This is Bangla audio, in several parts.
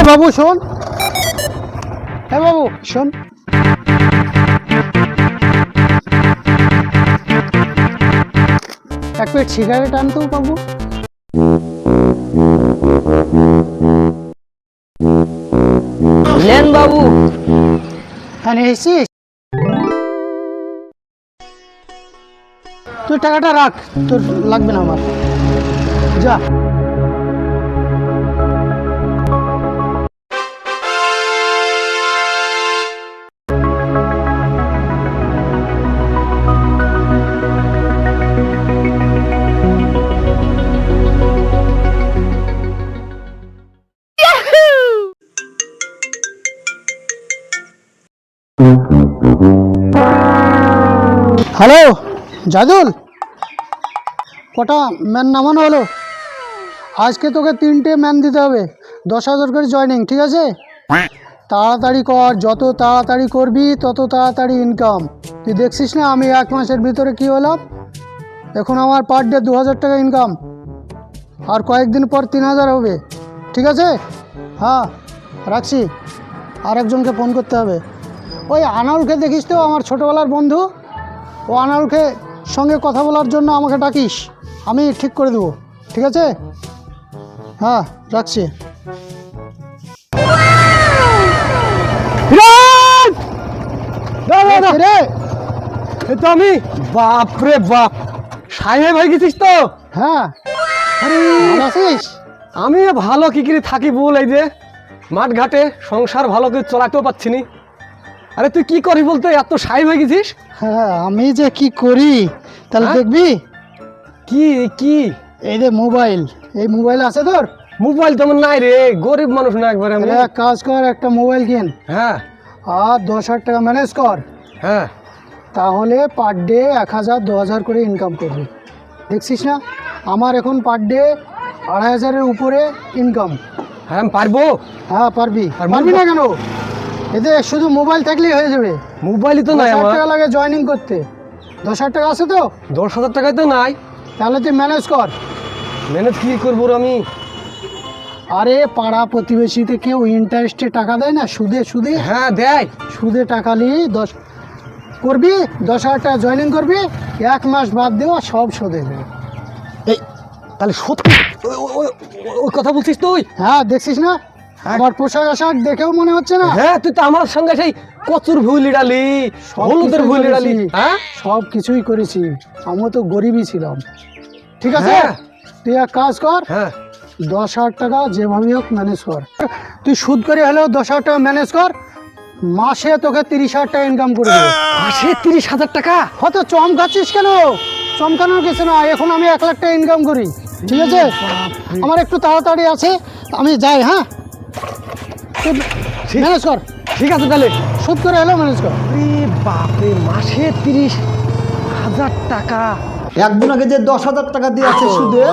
বাবু শোন, হ্যাঁ বাবু শোন, এক প্লেট সিগারেট আনতো বাবু। লেন বাবু। হ্যাঁ নিয়ে এসেছিস? তুই টাকাটা রাখ, তোর লাগবে না আমার, যা। হ্যালো জাদুল, কটা ম্যান নামানো হলো? আজকে তোকে 3টে ম্যান দিতে হবে, 10,000 করে জয়েনিং, ঠিক আছে? তাড়াতাড়ি কর, যত তাড়াতাড়ি করবি তত তাড়াতাড়ি ইনকাম। তুই দেখছিস না আমি 1 মাসের ভিতরে কি হলাম? এখন আমার পার ডে 2,000 টাকা ইনকাম, আর কয়েকদিন পর 3,000 হবে, ঠিক আছে? হ্যাঁ রাখছি, আর একজনকে ফোন করতে হবে। ওই আনাউলকে দেখিস তো, আমার ছোটোবেলার বন্ধু, ও আনাউলকে সঙ্গে কথা বলার জন্য আমাকে ডাকিস, আমি ঠিক করে দেবো, ঠিক আছে? হ্যাঁ রাখছি। আমি বাপরে বাপ, সাহেব হয়ে গেছিস তো? হ্যাঁ, আরে ভালো আছিস? আমি ভালো কি করে থাকি বল, এই যে মাঠ ঘাটে সংসার ভালো করে চালাতেও পারছি নি। আরে তুই কি করিস বলতে এত সাহেব হয়ে গেছিস? হ্যাঁ আমি যে কি করি তাহলে দেখবি। কি কি? এই যে মোবাইল, এই মোবাইল আছে তোর? মোবাইল তো আমার নাই রে, গরিব মানুষ না একবারে আমি। এক কাজ কর, একটা মোবাইল কিন, হ্যাঁ আর 10,000 টাকা ম্যানেজ কর, হ্যাঁ। তাহলে পার ডে 1,000 2,000 করে ইনকাম করবি। দেখছিস না আমার এখন পার ডে 2,500-এর উপরে ইনকাম। হ্যাঁ আমি পারবো। হ্যাঁ পারবি, আর পারবি না কেন? এতে শুধু মোবাইল থাকলেই হয়ে যাবে। মোবাইলই তো নাই 10,000 আমার। টাকা লাগে জয়েনিং করতে, 10,000 টাকা আছে তো? 10,000 টাকায় তো নাই। তাহলে তুই ম্যানেজ কর। ম্যানেজ কি করবো রে আমি? আরে পাড়া প্রতিবেশীতে কেউ ইন্টারেস্টে টাকা দেয় না, সুদে সুদে, হ্যাঁ দেয়। সুদে টাকা নিয়ে 10 করবি, 10,000 টাকা জয়েনিং করবি, 1 মাস বাদ দেওয়া সব শোধে দেবে। এই তাহলে সত্যি ওই কথা বলছিস তুই? হ্যাঁ দেখছিস না আমার পোশাক আশাক দেখেও মনে হচ্ছে না? হ্যাঁ তুই তো আমার সঙ্গে সেই কচুর ভুলি ডালি, হলুদের কিছুই ভুলি ডালি। করেছি, হ্যাঁ সব কিছুই করেছি, আমিও তো গরিবই ছিলাম, ঠিক আছে? হ্যাঁ। তুই এক কাজ কর, হ্যাঁ 10,000 টাকা যেভাবে হোক ম্যানেজ কর। তুই সুদ করে হলেও 10,000 টাকা ম্যানেজ কর, মাসে তোকে 30,000 টাকা ইনকাম করে দেবো। মাসে 30,000 টাকা? কত চমকাচ্ছিস কেন? চমকানোর কিছু না, এখন আমি 1 লাখ টাকা ইনকাম করি, ঠিক আছে? আমার একটু তাড়াতাড়ি আছে, আমি যাই। হ্যাঁ ম্যানেজ কর, ঠিক আছে তাহলে। সুদ করে হলেও ম্যানেজ কর। আরে বাপরে, মাসে 30,000 টাকা? একদিন আগে যে 10,000 টাকা দিয়ে আছে সুদে,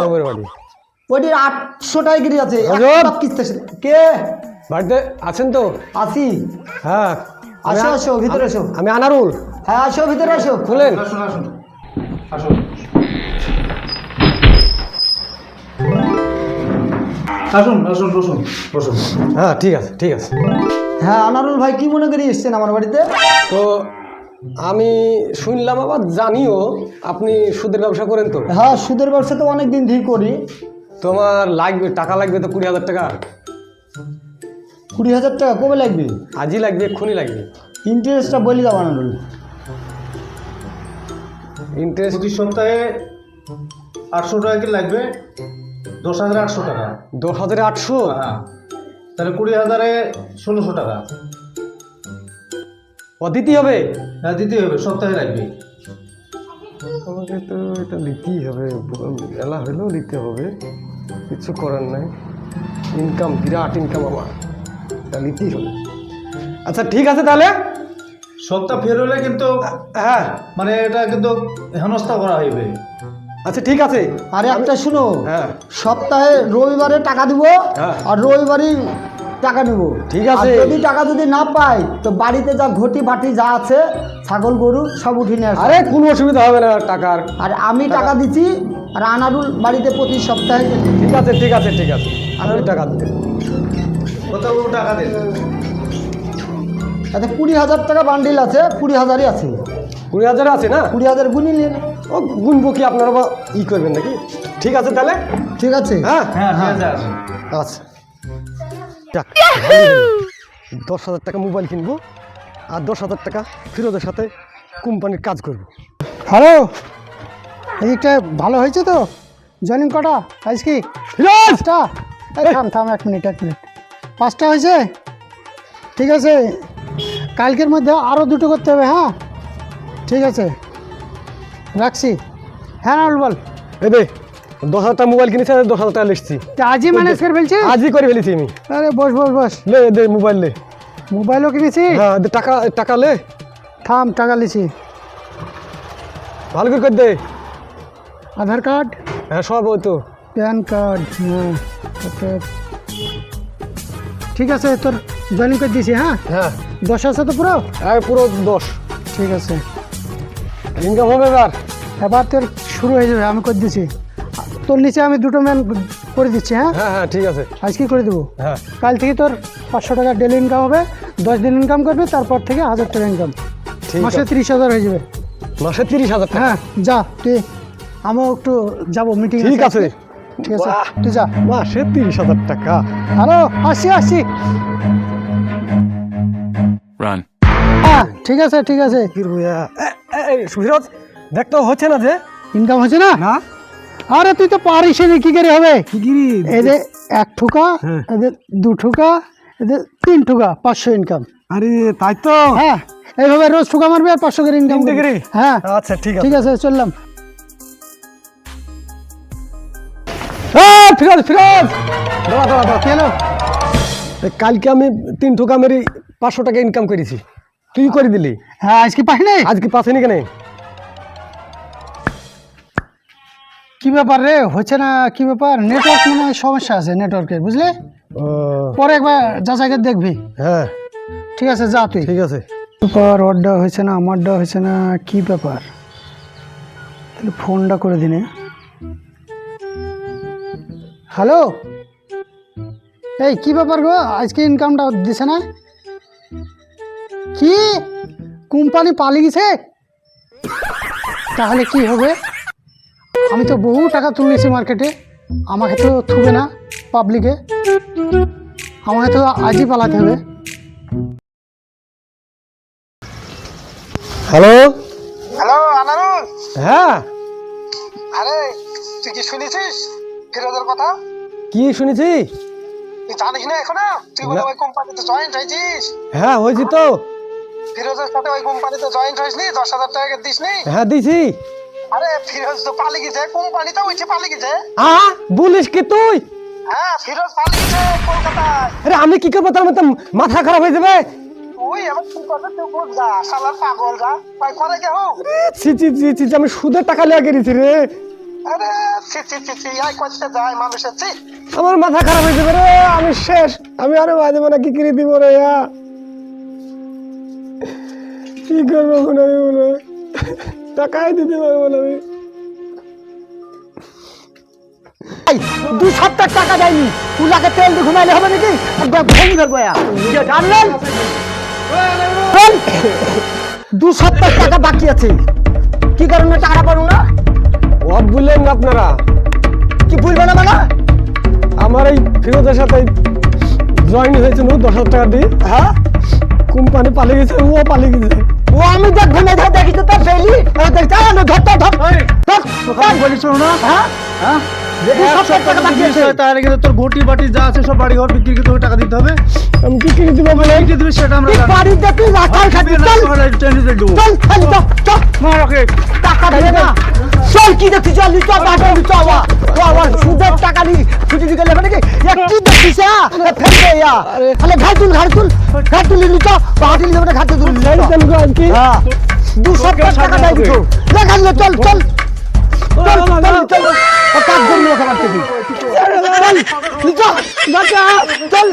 ওইটির 800 টাকা গিরি আছে, একটা কিস্তি আছে। কে বাড়িতে আছেন তো? আসি? হ্যাঁ আসো আসো ভিতরে আসো। আমি আনারুল। হ্যাঁ আসো ভিতরে আসো। খুলেন। আসুন আসুন বসুন বসুন। হ্যাঁ ঠিক আছে ঠিক আছে। হ্যাঁ আনারুল ভাই, কি মনে করে এসছেন আমার বাড়িতে? তো আমি শুনলাম, আবার জানিও আপনি সুদের ব্যবসা করেন তো? হ্যাঁ সুদের ব্যবসা তো অনেক দিন ধরে করি। তোমার লাগবে টাকা, লাগবে তো 20,000 টাকা। 20,000 টাকা কবে লাগবে? আজই লাগবে, এক্ষুনি লাগবে। ইন্টারেস্টটা বলে দাও আনারুল। ইন্টারেস্ট প্রতি সপ্তাহে 800 টাকা করে লাগবে, 10,800 টাকা। 10,800? হ্যাঁ, তাহলে 20,000-এ 1,600 টাকা। দিতে হবে? হ্যাঁ দিতে হবে, সপ্তাহে লাগবে। আমাকে তো এটা দিতেই হবে, মেলা হলেও দিতে হবে, কিছু করার নাই। ইনকাম, বিরাট ইনকাম আমার, এটা নিতেই হবে। আচ্ছা ঠিক আছে তাহলে। সপ্তাহ ফের হলে কিন্তু হ্যাঁ মানে এটা কিন্তু হেনস্থা করা হইবে। আচ্ছা ঠিক আছে। আর একটা শুনো, হ্যাঁ সপ্তাহে রবিবারে টাকা দিব, হ্যাঁ। আর রবিবারই টাকা নেব, ঠিক আছে। আর যদি টাকা যদি না পাই তো বাড়িতে যা ঘটি বাটি যা আছে, ছাগল গরু সব উঠে নিয়ে আসবে। আরে কোনো অসুবিধা হবে না টাকার। আর আমি টাকা দিচ্ছি, আর আনারুল বাড়িতে প্রতি সপ্তাহে। ঠিক আছে ঠিক আছে ঠিক আছে, আমি টাকা দিতে। কত টাকা দেন? আচ্ছা 20,000 টাকা বান্ডিল আছে, 20,000ই আছে। 20,000 আছে না? 20,000 গুনি নিন। ও গুনবো কি আপনারা বা ই করবেন নাকি? ঠিক আছে তাহলে, ঠিক আছে। হ্যাঁ হ্যাঁ ঠিক আছে আসুন। আচ্ছা যাক, ভালোই হলো। 10,000 টাকা মোবাইল কিনবো আর 10,000 টাকা ফিরোজের সাথে কোম্পানির কাজ করবো। হ্যালো, এদিকটা ভালো হয়েছে তো? জয়েনিং কটা আজ কি? ফিরোজ! 5টা? থাম এক মিনিট। 5টা হয়েছে? ঠিক আছে, কালকের মধ্যে আরও 2টো করতে হবে। হ্যাঁ ঠিক আছে, রাখছি। হ্যাঁ না বল। এই দে 10,000 টাকা মোবাইল কিনেছি আর 10,000 টাকা লিখছি। আজই ম্যানেজ করে ফেলছি? আজই করে ফেলেছি আমি। আরে বস। লে দে মোবাইল লে। মোবাইলও কিনেছি? হ্যাঁ দে, টাকা লে। থাম, টাকা লিছি। ভালো করে দে। আধার কার্ড, হ্যাঁ সব ওই তো। প্যান কার্ড, হ্যাঁ ওকে। ঠিক আছে, তোর জয়েনিং করে দিয়েছি। হ্যাঁ হ্যাঁ 10 আছে তো পুরো? পুরো 10। ঠিক আছে, ইনকাম হবে এবার। এবার তোর শুরু হয়ে যাবে। আমি করে দিচ্ছি। তোর নিচে আমি 2টো ম্যান করে দিচ্ছি। হ্যাঁ হ্যাঁ ঠিক আছে। আজকে করে দেবো। হ্যাঁ কাল থেকে তোর 500 টাকা ডেলি ইনকাম হবে। 10 দিন ইনকাম করবে, তারপর থেকে 1000 টাকা ইনকাম। ঠিক মাসে আছে। 30,000 হয়ে যাবে। মাসে 30,000 টাকা? হ্যাঁ যা তুই, আমিও একটু যাবো মিটিং। ঠিক আছে। ঠিক আছে, বাহ! তুই যা। মাসে 30,000 টাকা। হ্যালো, আসছি। Run. হ্যাঁ ঠিক আছে। কি রুয়া ফিরোজ, দেখ তো হচ্ছে না যে। ইনকাম হচ্ছে না? না আরে তুই তো পারিস নি, কি করে হবে? গিরি এদের 1 ঠুকা, হ্যাঁ। এদের 2 ঠুকা, এদের 3 ঠুকা, 500 ইনকাম। আরে তাই তো। হ্যাঁ এইভাবে রোজ ঠুকা মারবে আর 500 করে ইনকাম 3 করে? হ্যাঁ আচ্ছা ঠিক আছে। ঠিক আছে, চললাম। ফিরোজ দাঁড়া। কেলো? কালকে আমি 3 ঠোকা মেরে 500 টাকা ইনকাম করেছি, তুই করে দিলি। হ্যাঁ আজকে পাই নাই? আজকে পাসেনি কেন? কি ব্যাপার রে, হচ্ছে না? কি ব্যাপার? নেটওয়ার্ক মনে হয় সমস্যা আছে নেটওয়ার্কের, বুঝলে? ও পরে একবার যাচাই করে দেখবি। হ্যাঁ ঠিক আছে, যা তুই। ঠিক আছে। ব্যাপার, ওরটা হয়েছে না, আমারটা হয়েছে না, কি ব্যাপার? তাহলে ফোনটা করে দিনে। হ্যালো, এই কি ব্যাপার গো, আজকে ইনকামটা দিছে না? কি কোম্পানি পালিয়ে গেছে? তাহলে কি হবে? আমি তো বহু টাকা তুলেছি মার্কেটে, আমাকে তো থুবে না পাবলিকে, আমাকে তো আজই পালাতে হবে। Hello hello Anarul. হ্যাঁ আরে তুই কি শুনেছিস ফিরোজের কথা? কি শুনেছি? তুই জানিস না এখনো? তুই বলে ওই কোম্পানিতে জয়েন্ট হয়েছিস? হ্যাঁ হয়েছি তো। ফিরোজের সাথে ওই কোম্পানিতে জয়েন্ট হয়েছিস? 10,000 টাকা দিসনি? হ্যাঁ দিছি। আরে ফিরোজ তো পালিয়ে গেছে, কোম্পানিটা উঠে পালিয়ে গেছে। বলিস কি তুই? হ্যাঁ ফিরোজ পালিয়ে গেছে কলকাতায়। আরে আমি কি করবো, তার মতো মাথা খারাপ হয়ে যাবে। তুই এবার কি করবে তুই বুঝ যা, শালার পাগল যা। তাই করে কে হোক? ছি, আমি সুদের টাকা লিয়া গেছি রে। আরে ছি আই করতে যায় মানুষের ছি। আমার মাথা খারাপ হয়ে যাবে রে, আমি শেষ। আমি আরে বাজে মানে কি করে দিব রে? কি করবো এখন আমি? বলে টাকাই দিতে পারবো না আমি। 2 সপ্তাহ টাকা দেয়নি, তুলাকে তেল দিয়ে ঘুমাইলে হবে নাকি? ভেঙে ফেলবো জানলেন? 2 সপ্তাহ টাকা বাকি আছে, কি কারণে টাকা পাবো না? ওয়াট বললেন না আপনারা? কি ভুলবে না মানে? আমার এই ফিরোজের সাথে জয়েন হয়েছে 10,000 টাকা দিয়ে। হ্যাঁ কোম্পানি পালিয়ে গেছে, ও পালিয়ে গেছে। ও আমি দেখবো না, দেখি তো তার ফেলি বলিস না? হ্যাঁ হ্যাঁ, 2 সপ্তাহ টাকা বাকি আছে। তাহলে কিন্তু তোর ঘটি বাটি যা আছে সব বাড়ি ঘর বিক্রি করে তোকে টাকা দিতে হবে। আমি কি কিনে দিব বলে? কি দিবি সেটা আমরা তুই জানি। বাড়ি দেখি রাখাল খাবি, চল টেনিসে দেবো। চল খালি চল মার ওকে। টাকা দেবে না, চল কি দেখছি, চল চল বাড়ি চল আবার সুদের টাকা নি ছুটি দিকে লেবে নাকি? কি দেখছিস ফেলবে তাহলে ঘাট তুল নিলি তো বাহাটি নিলে ঘাটে তুল। হ্যাঁ 2 সপ্তাহ টাকা দেয় দিত, দেখাল চল চল চল চল কাজ করবি ওকে মারতে চল চল চল